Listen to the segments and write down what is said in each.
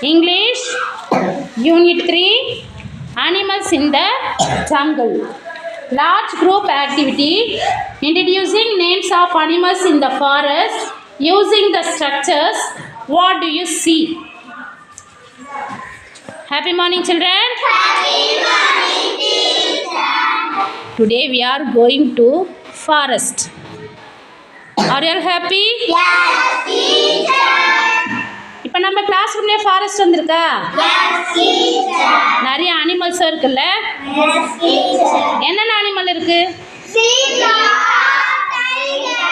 English, Unit 3, Animals in the Jungle. Large group activity, introducing names of animals in the forest, using the structures. What do you see? Happy morning, children. Happy morning, teacher. Today we are going to forest. Are you all happy? Yes, teacher. இப்போ நம்ம class ரூம்லயே forest வந்திருக்கா? Yes, teacher. நிறைய animals இருக்குல்ல? Yes, teacher. என்னென்ன animal இருக்கு? Zebra, tiger,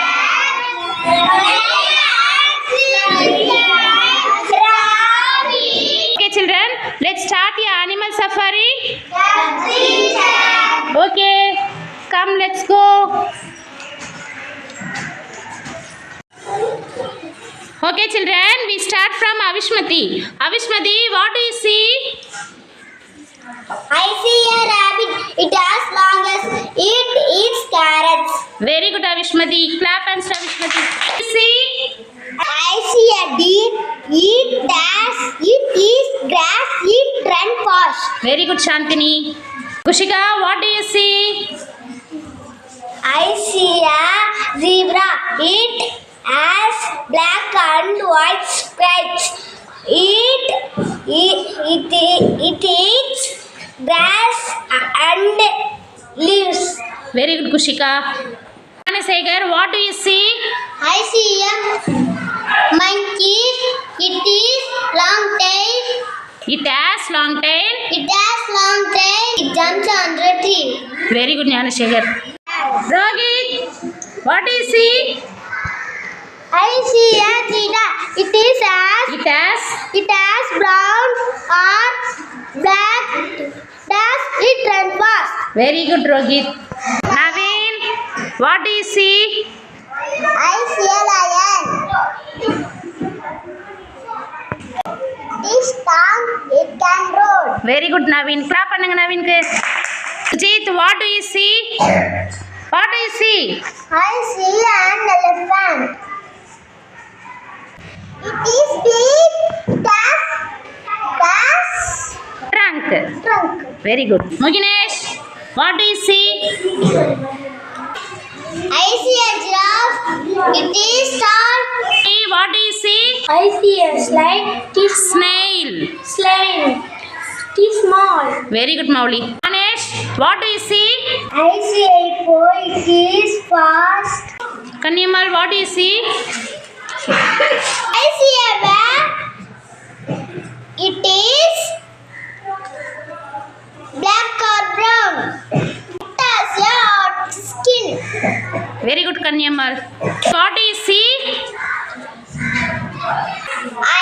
rabbit. Okay, children, let's start your animal safari. Yes, teacher. Okay, come, let's go. Okay, children, we start from Avishmati. Avishmati, what do you see? I see a rabbit. It has long as it eats carrots. Very good, Avishmati. Clap and start, Avishmati. See? I see a deer. It eats grass. It run fast. Very good, Shantini. Kushika, what do you see? I see a zebra. It has black and white stripes. It eats grass and leaves. Very good, Kushika. Anasegar, what do you see? I see a monkey. It is long tail. It has long tail. It has long tail. It jumps on the tree. Very good, Gnanasegar. Rohit, what do you see? I see a cheetah. It has brown or black. Does it run fast? very good, Rohit. Naveen, what do you see? I see a lion. It is strong. It can roar. Very good, Naveen. Clap பண்ணுங்க நவீனுக்கு. Sujit, what do you see? What do you see? I see an elephant. It is big. Trunk. Trunk. Very good. Muginesh, what do you see? I see a giraffe. It is tall. Hey, what do you see? I see a slide. It is Snail. slime. It is small. Very good, Mauli. Ganesh, what do you see? I see a hippo. It is fast. Kanyamal, what do you see? I see a bear. It is black or brown. It has a hot skin. Very good, Kanyamal. What do you see? I